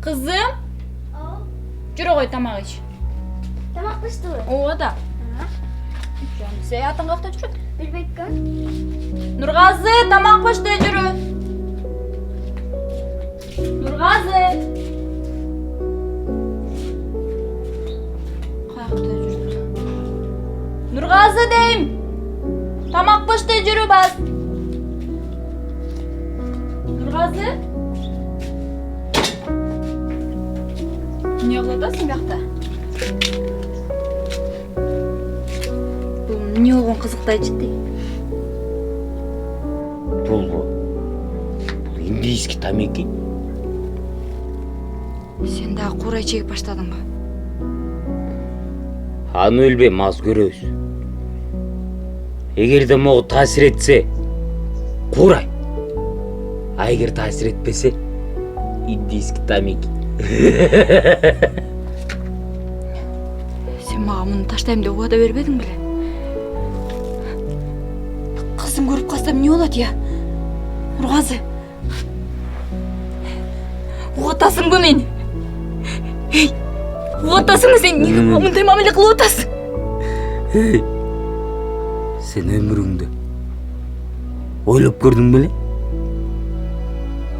Kızım. Yürü koy tamak iç. Tamak pişti mi? O da. Canım seyahatin kalkta yürü. Bir dakika. Nurgazı tamak pişti yürü. Nurgazı. Kalkta yürü. Nurgazı deyim. Tamak pişti yürü bas. Nurgazı. Ne oladasın bakta? Bu ne olgun kızıqтай ciddi? Бұл индийский тамеки. Sen daha қурай чегіп баштадың ба? Аны өлбей маз көрөбүз. Эгерде могу таасир этсе, курай. А эгер таасир этпесе, индийский тамеки. Sen мага муну таштайм деп уада бербедің беле? Қызым көріп қалсам не болады я? Нұрғазы. Уғатасың ба мені? Ей, уғатасың ба сен? Неге мындай мамиле қылып отырсың? Ей, сен өміріңді ойлап көрдің беле?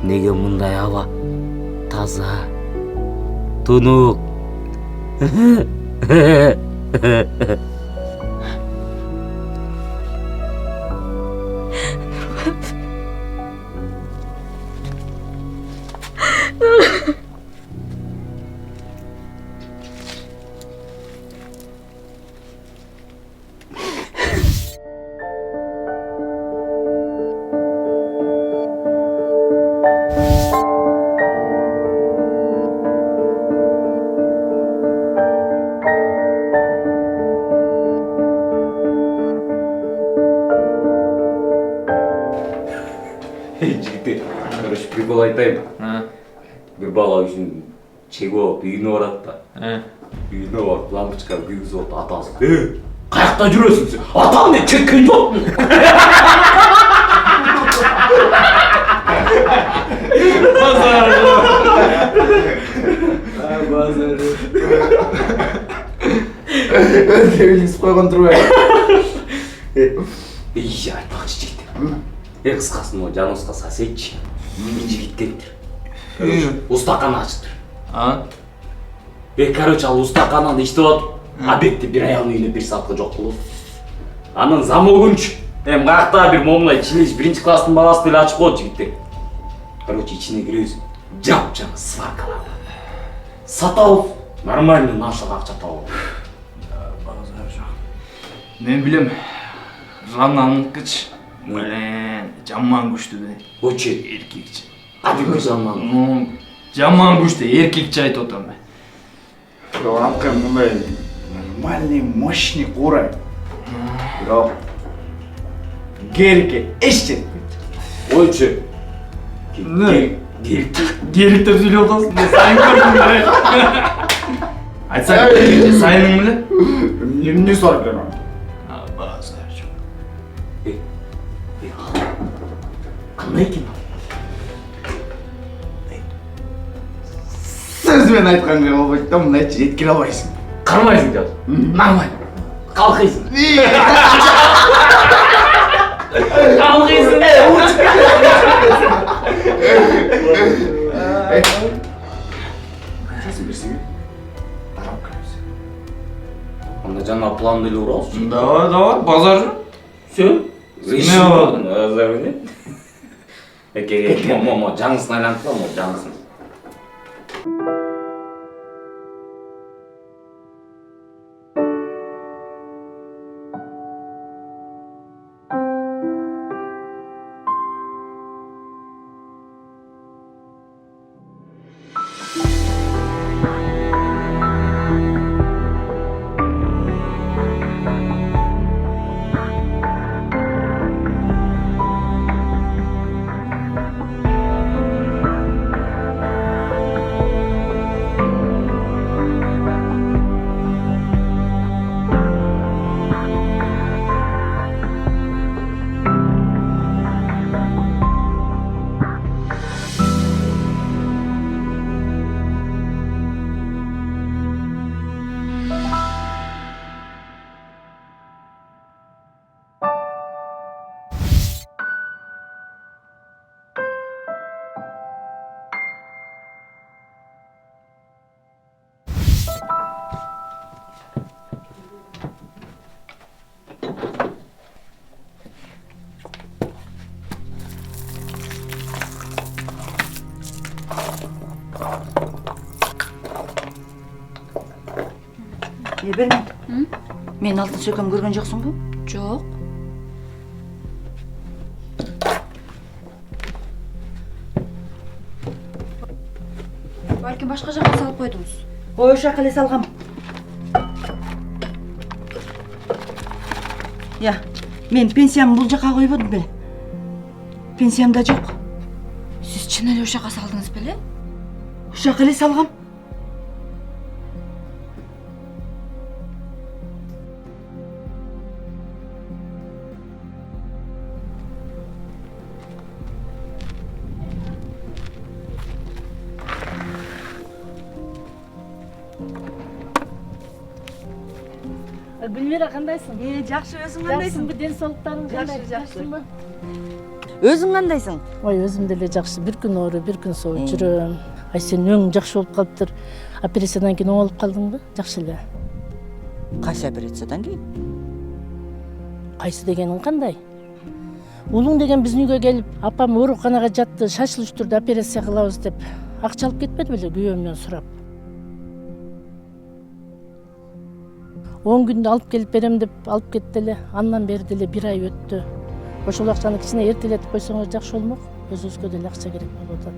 Неге мындай аба таза, тунук? Жігіттер, короче, прикол айтайын. Bir бала үшін чего алып үйіне барады да. Үйіне барып лампочканы күйгізіп отыр, атасы. Қаяқта жүресің сен? Атаң не кеткен жоқпын. Базар. Төбелесіп қойған тұрмай. Айтпақшы жігіттер. Қысқасын о Жаносқа сосед жігіт келдір. Устақаны ашыптыр. Короче, ал устақананы іштіп отыр. Обедте бір аялдың үйіне бір саатқа жоқ болды. Анын замогунч. Қаяқта бір момынай чинеш бірінші класстың баласы деле ашып қойды жігіттер. Короче, içine кіресің. Жап-жаңа сваркалар. Сатауыз нормальный нашық ақша тауып. Базар жоқ. Мен білем, Жаннаның кіч. Жаман күшті бе. Оче? Еркекчі. Кәдімгі жаман. Жаман күшті, еркекчі айтып отырмын бе. Рамка мындай нормальный, мощный қурай. Бірақ Герикке еш жетпейді. Ойче? Деректер сөйлеп отырсың, мен сайын көрдім бе. Айтсақ, сайының біле? Не сұрап екен оны? Базар жоқ. Қандай екен? Сөзбен айтқанға болмайды да, мына жеткіре албайсың. Қармайсың қазір? Нормально. Қалқайсың. Қалқайсың. Қашасын берсең е? Тарап кіресің. Анда жаңа план деле уралсың. Давай, базар жоқ. Все? Не болады? Базар не? Жаңысын айланып па, жаңысын. Бермен. Мен алтын сөкем көрген жоқсың ба? Жоқ. Бәлкім башқа жаққа салып қойдыңыз. Ой, шақылы салғам. Я, мен пенсиямды бұл жаққа қойып өдім бе? Пенсиямда жоқ. Сіз шын әлі ошаққа салдыңыз біле? Шақылы салғам. Гүлмира қандайсың? Жақсы, өзің Жақсың ба? Денсаулықтарың қандай? Жақсы. Жақсы ма? Өзің қандайсың? Ой, өзім деле жақсы. Bir күн оору, bir күн соо жүрөм. Ай, сен өң жақсы болып қалыптыр. Операциядан кейін оңалып қалдың ба? Жақсы эле. Қайсы операциядан кейін? Қайсы дегенің қандай? Улуң деген біздің үйге келіп, апам ооруканага жатты, шашылыш түрдө операция кылабыз деп акча алып кетпеди беле күйөөмдөн сурап. 10 күндө алып келип берем деп алып кетти эле. Андан бери деле 1 ай өттү. Ошол акчаны кичине эртелетип койсоңор жакшы болмок. Өзүбүзгө деле акча керек болуп атат.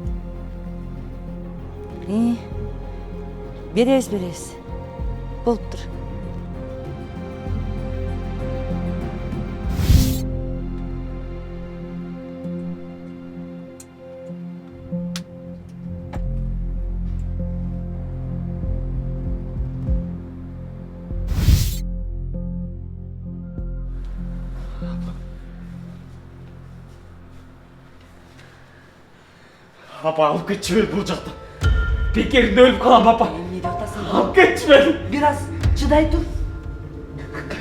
Беребиз. Болуптур. Апа алып кетші бел бұл жақта. Бекерінде өліп қалам, апа. Не деп атасың? Алып кетші бел. Biraz чыдай тур.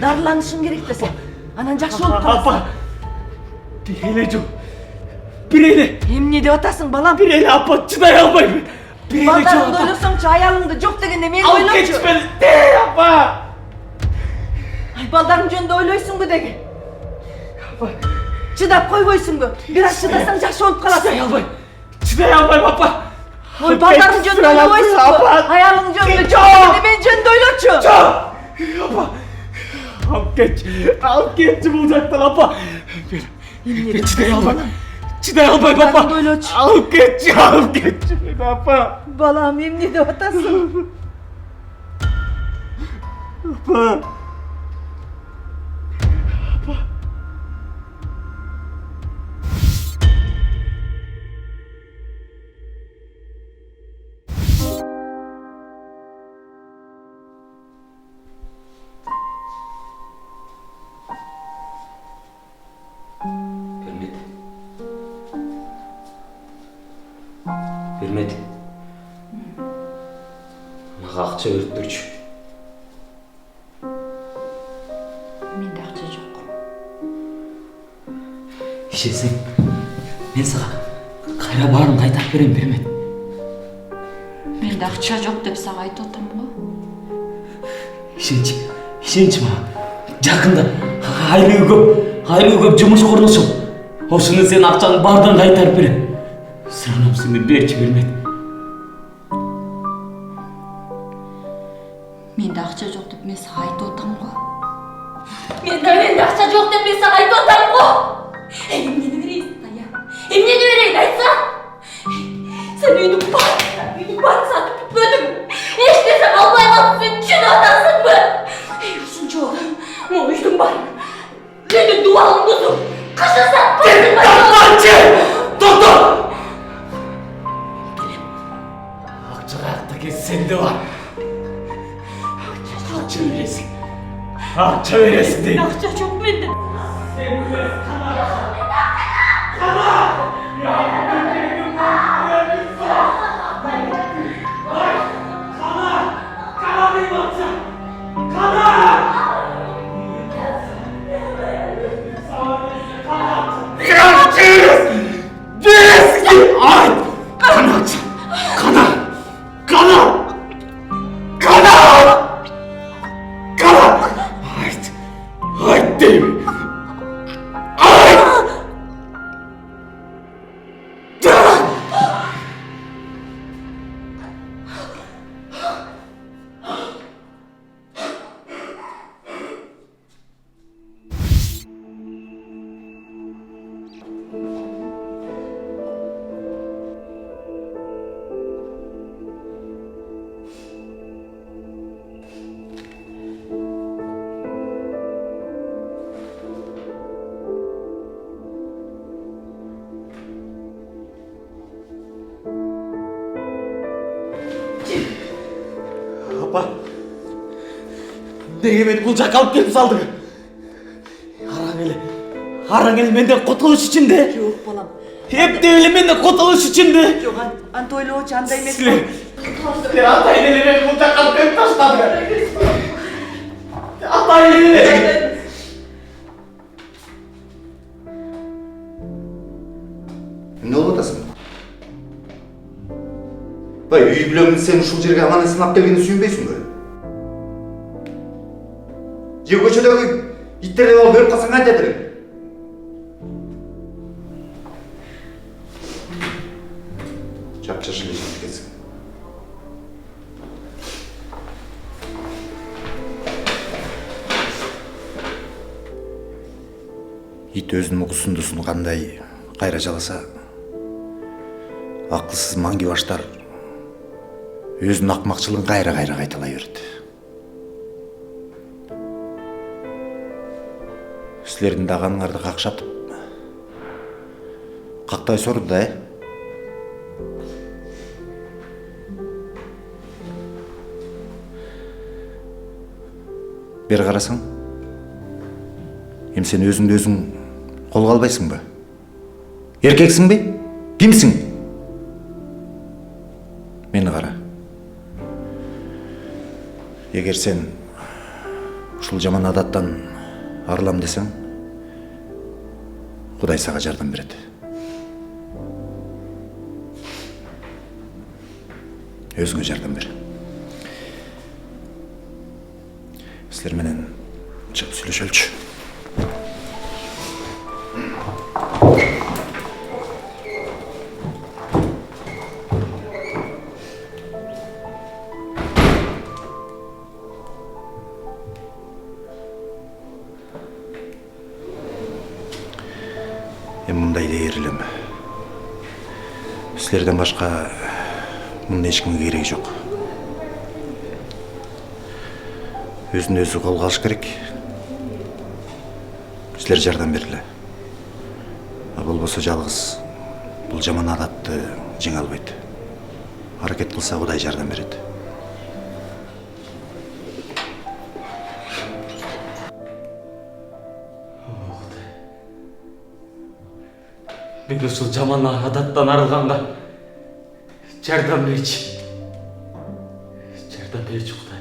Дарыланышың керек десең. Анан жакшы болуп каласың. Апа. Биреле жок. Биреле. Эмне деп атасың, балам? Биреле, апа, чыдай албайм. Биреле жок, Балдарыңды апа. ойлосоңчу, аялыңды жок дегенде мен Алып ойлойчу. кетші бел. Апа. Ай, балдарың жөнүндө ойлойсуңбу деги. Апа, чыдап койбойсуңбу? Biraz чыдасаң жакшы болуп каласың. Чыдай албайм, апа. Ой, балдарың жөнүндө ойлойсуңбу? Аялың жөнүндө жок дегенде мен жөнүндө ойлочу. Апа. Алып кетші бұл жақтан, апа. Мен чыдай албайм. Чыдай албайм, апа. Балдарыңды ойлочу. Алып кетші мені, апа. Балам, эмне деп атасың? Апа. Бермеді. Маға ақша өріп тұрчу. Менде ақша жоқ. Ішесің, мен саға қайра барын қайтақ берем, бермеді. Менде ақша жоқ деп саған айтып отырмын ғой. Ішенші маға. Жақында айлығы көп жұмыс құрылышым. Осыны сен ақшаны бардан қайтарып берем. Сұранам сені берші, бермеді. Менде ақша жоқ деп мен саған айтып отырмын ғой. Менде ақша жоқ деп мен саған айтып отырмын ғой. Емнені берейін, Тая? Емнені берейін, айтса? Сен үйдің барын сатып бүкпедің. Ештесен албай қалып сен түсініп отырсың ба? Үшінші орын, үйдің барын. Үйдің дуалын бұзып, қашырсақ қойдың ба? Тапқаншы! Тоқтар! Ақчарақты кез сенде бар. Ақша бересің. Ақша бересің дейін. Ақша жоқ менде. Апа, неге мені бұл жаққа алып келіп салдың? Араң еле менден құтылыш үшін де. Жоқ, балам. Эптеп эле менден құтылыш үшін де. Жоқ, анты ойлоочу андай эмес. Силер ата энелер бұл жаққа алып келіп таштады. Ата энелер. Не болуп атасың? Бай, үй бүлөңдү сен ушул жерге аман эсен алып келгенине сүйүнбөйсүңбү? Же көчөдөгү иттерди алып берип калсаң кантет элең? Жапжашыл эле жеткенсиң. Ит өзүнүн укусундусун кандай кайра жаласа, акылсыз маңги баштар өзүнүн акмакчылыгын кайра кайталай берет. Силердин даганыңарды какшатып, кактай сорду да, Бери карасаң, эми сен өзүңдү өзүң колго албайсыңбы? Эркексиңби? Кимсиң? Мени кара. Эгер сен ушул жаман адаттан арылам десең, Кудай сага жардам берет. Өзүңө жардам бер. Силер менен чыгып сүйлөшөлүчү. Мындай дейер элем. Силерден башка мында эч кимге кереги жок. Өзүн өзү колго алыш керек. Силер жардам бергиле. А болбосо жалгыз бул жаман адатты жеңе албайт. Аракет кылса Кудай жардам берет. Мен ушул жаман адаттан арылганга жардам беричи. Жардам беричи Кудай.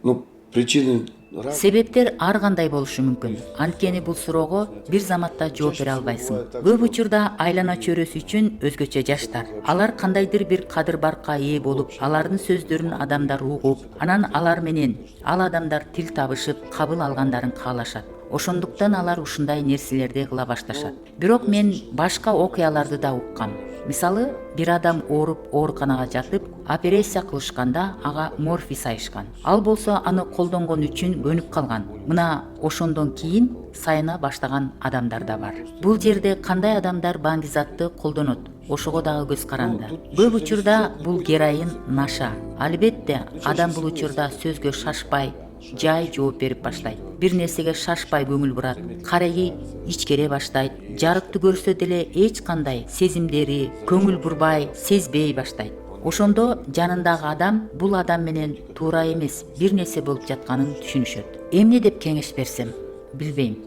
Ну, причины Себептер ар кандай болушу мүмкүн. Анткени бул суроого бир заматта жооп бере албайсың. Көп учурда айлана чөйрөсү үчүн өзгөчө жаштар. Алар кандайдыр бир кадыр баркка ээ болуп, алардын сөздөрүн адамдар угуп, анан алар менен ал адамдар тил табышып, кабыл алгандарын каалашат. Ошондуктан алар ушундай нерселерди кыла башташат. Бирок мен башка окуяларды да уккам. Мисалы, бир адам ооруп ооруканага жатып, операция кылышканда ага морфий сайышкан. Ал болсо аны колдонгон үчүн көнүп калган. Мына ошондон кийин сайына баштаган адамдар да бар. Бул жерде кандай адамдар баңгизатты колдонот? Ошого дагы көз каранды. Көп учурда бул героин, наша. Албетте, адам бул учурда сөзгө шашпай, жай жооп берип баштайт. Бир нерсеге шашпай көңүл бурат, кареги ичкере баштайт, жарыкты көрсө деле эч кандай сезимдери көңүл бурбай, сезбей баштайт. Ошондо жанындагы адам бул адам менен туура эмес бир нерсе болуп жатканын түшүнүшөт. Эмне деп кеңеш берсем, билбейм.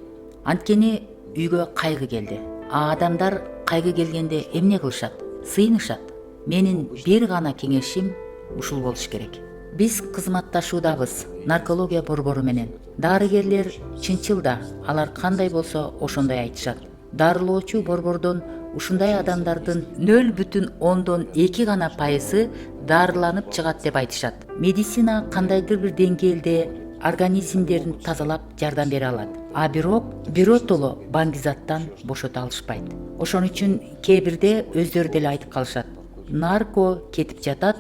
Анткени үйгө кайгы келди. Адамдар кайгы келгенде эмне кылышат? Сыйынышат. Менин бир гана кеңешим ушул болуш керек. Биз кызматташуудабыз наркология борбору менен. Дарыгерлер чынчыл да, алар кандай болсо ошондой айтышат. Дарылоочу борбордон ушундай адамдардын 0,2 гана пайызы дарыланып чыгат деп айтышат. Медицина кандайдыр бир деңгээлде организмдерин тазалап жардам бере алат. А бирок биротоло баңгизаттан бошото алышпайт. Ошон үчүн кээ бирде өздөрү деле айтып калышат. Нарко кетип жатат,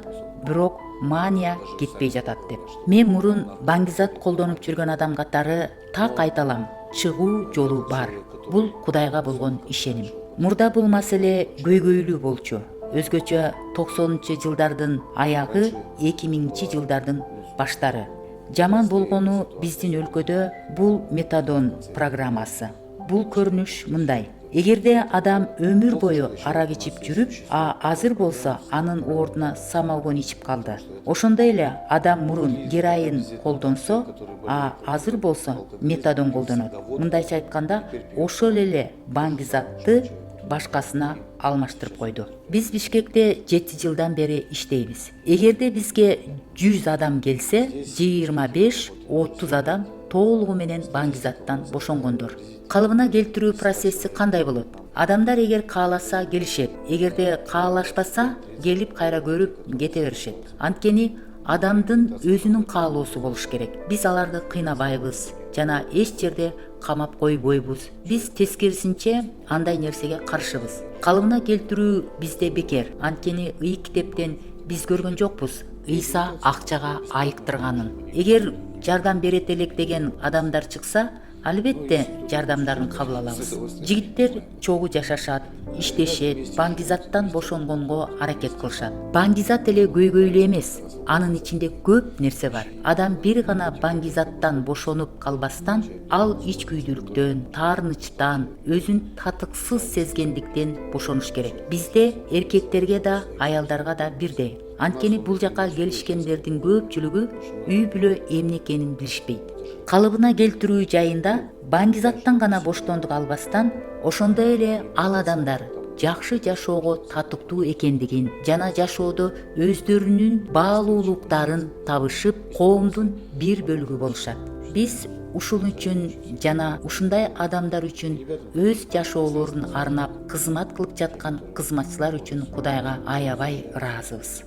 бирок мания кетпей жатат деп. Мен мурун баңгизат колдонуп жүргөн адам катары так айталам, чыгуу жолу бар. Бул Кудайга болгон ишеним. Мурда бул маселе көйгөйлүү болчу. өзгөчө 90-жылдардын аягы, 2000-жылдардын баштары. Жаман болгону биздин өлкөдө бул метадон программасы. Бул көрүнүш мындай: эгерде адам өмүр бою арак ичип жүрүп, азыр болсо анын ордуна самогон ичип калды. Ошондой эле адам мурун героин колдонсо, азыр болсо метадон колдонот. Мындайча айтканда, ошол эле баңгизатты башкасына алмаштырып койду. Биз Бишкекте 7 жылдан бери иштейбиз. Эгерде бизге 100 адам келсе, 25-30 адам толугу менен баңгизаттан бошонгондор. Калыбына келтирүү процесси кандай болот? Адамдар эгер кааласа келишет, эгерде каалашпаса келип кайра көрүп кете беришет. Анткени адамдын өзүнүн каалоосу болуш керек. Биз аларды кыйнабайбыз жана эч жерде камап койбойбуз. Биз тескерисинче андай нерсеге каршыбыз. Калыбына келтирүү бизде бекер. Анткени ый китептен биз көргөн жокпуз ыйса акчага айыктырганын. Эгер жардам берет элек деген адамдар чыкса, албетте жардамдарын кабыл алабыз. Жигиттер чогуу жашашат, иштешет, баңгизаттан бошонгонго аракет кылышат. Баңгизат эле көйгөйлүү эмес, анын ичинде көп нерсе бар. Адам бир гана баңгизаттан бошонуп калбастан, ал ичкүйдүүлүктөн, таарынычтан, өзүн татыксыз сезгендиктен бошонуш керек. Бизде эркектерге да, аялдарга да бирдей. Анткени бул жака келишкендердин көпчүлүгү үй бүлө эмне экенин билишпейт. Калыбына келтирүү жайында баңгизаттан гана боштондук албастан, ошондой эле ал адамдар жакшы жашоого татыктуу экендигин жана жашоодо өздөрүнүн баалуулуктарын табышып, коомдун бир бөлүгү болушат. Биз ушул үчүн жана ушундай адамдар үчүн өз жашоолорун арнап кызмат кылып жаткан кызматчылар үчүн Кудайга аябай ыраазыбыз.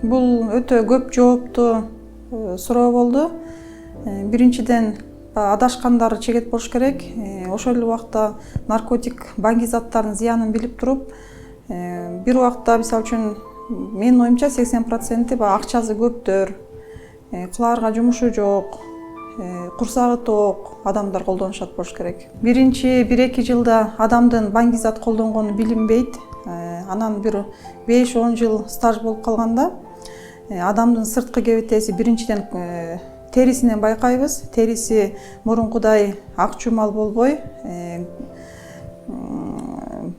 Бул өтө көп жооптуу суроо болду. Биринчиден, адашкандар чегет болуш керек. Ошол эле убакта наркотик, баңгизаттардын зыянын билип туруп, бир убакта мисалы үчүн менин оюмча 80% акчасы көптөр, кылаарга жумушу жок, курсагы ток адамдар колдонушат болуш керек. Биринчи 1-2 жылда адамдын баңгизат колдонгону билинбейт. Анан бир 5-10 жыл стаж болуп калганда адамдын сырткы кебетеси биринчиден терисинен байкайбыз. Териси мурункудай ак чумал болбой,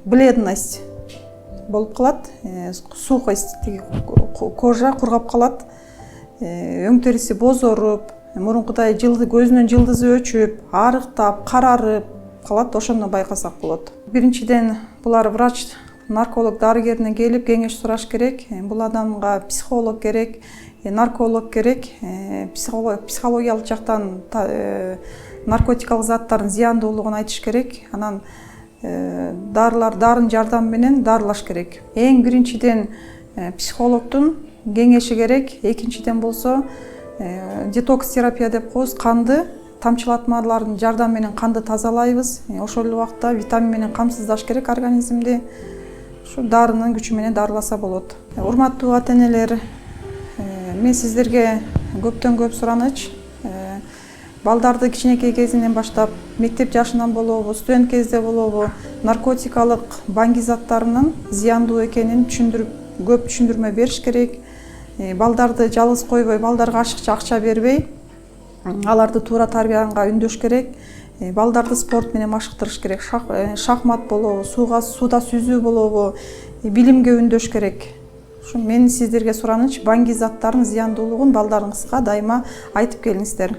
бледность болуп калат, сухость, кожа кургап калат, өң териси бозоруп, мурункудай көзүнүн жылдызы өчүп, арыктап, карарып калат. Ошондон байкасак болот. Биринчиден булар врач, нарколог, дарыгерине келип кеңеш сураш керек. Бул адамга психолог керек, нарколог керек. Психологиялык жактан наркотикалык заттардын зыяндуулугун айтыш керек. Анан дарын жардамы менен дарылаш керек. Эң биринчиден психологдун кеңеши керек. Экинчиден болсо детокс терапия деп коебуз, канды тамчылатмалардын жардамы менен канды тазалайбыз. Ошол эле убакта витамин менен камсыздаш керек организмди. Ушу дарынын күчү менен дарыласа болот. Урматтуу ата-энелер, мен сиздерге көптөн көп сураныч. Балдарды кичинекей кезинен баштап, мектеп жашынан болобу, студент кезде болобу, наркотикалык баңгизаттарынын зыяндуу экенин көп түшүндүрмө бериш керек. Балдарды жалгыз койбой, балдарга ашыкча акча бербей, аларды туура тарбиянга үндөш керек. Балдарды спорт менен машыктырыш керек. Шахмат болобу, сууда сүзүү болобу, билимге үндөш керек. Ушу менин сиздерге сураныч, баңгизаттардын зыяндуулугун балдарыңызга дайыма айтып келиңиздер.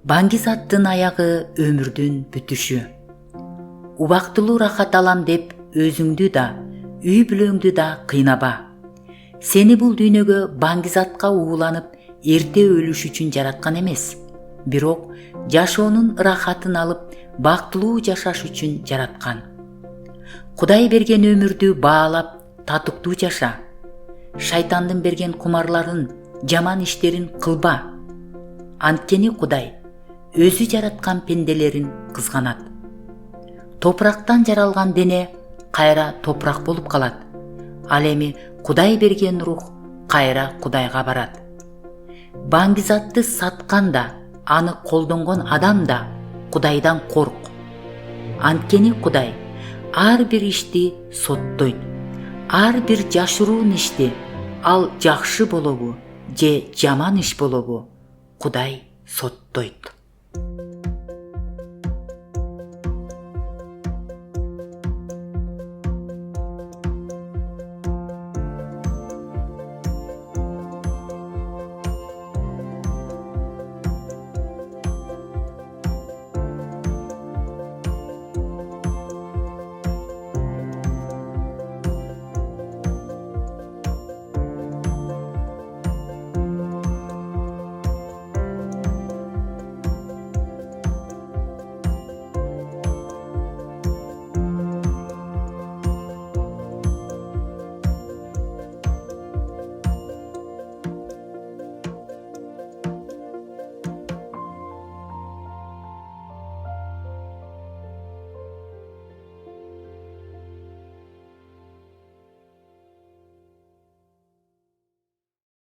Баңгизаттын аягы өмүрдүн бүтүшү. Убактылуу рахат алам деп өзүңдү да, үй бүлөңдү да кыйнаба. Сени бул дүйнөгө баңгизатка ууланып, эрте өлүш үчүн жараткан эмес. Бирок жашоонун рахатын алып, бактылуу жашаш үчүн жараткан. Кудай берген өмүрдү баалап, татыктуу жаша. Шайтандын берген кумарларын, жаман иштерин кылба. Анткени Кудай өзү жараткан пенделерин кызганат. Топурактан жаралган дене кайра топурак болуп калат. Ал эми Кудай берген рух кайра Кудайга барат. Баңгизатты саткан да, аны колдонгон адам да Кудайдан корк. Анткени Кудай ар бир ишти соттойт. ар бир жашыруун ишти ал жакшы болобу же жаман иш болобу Кудай соттойт.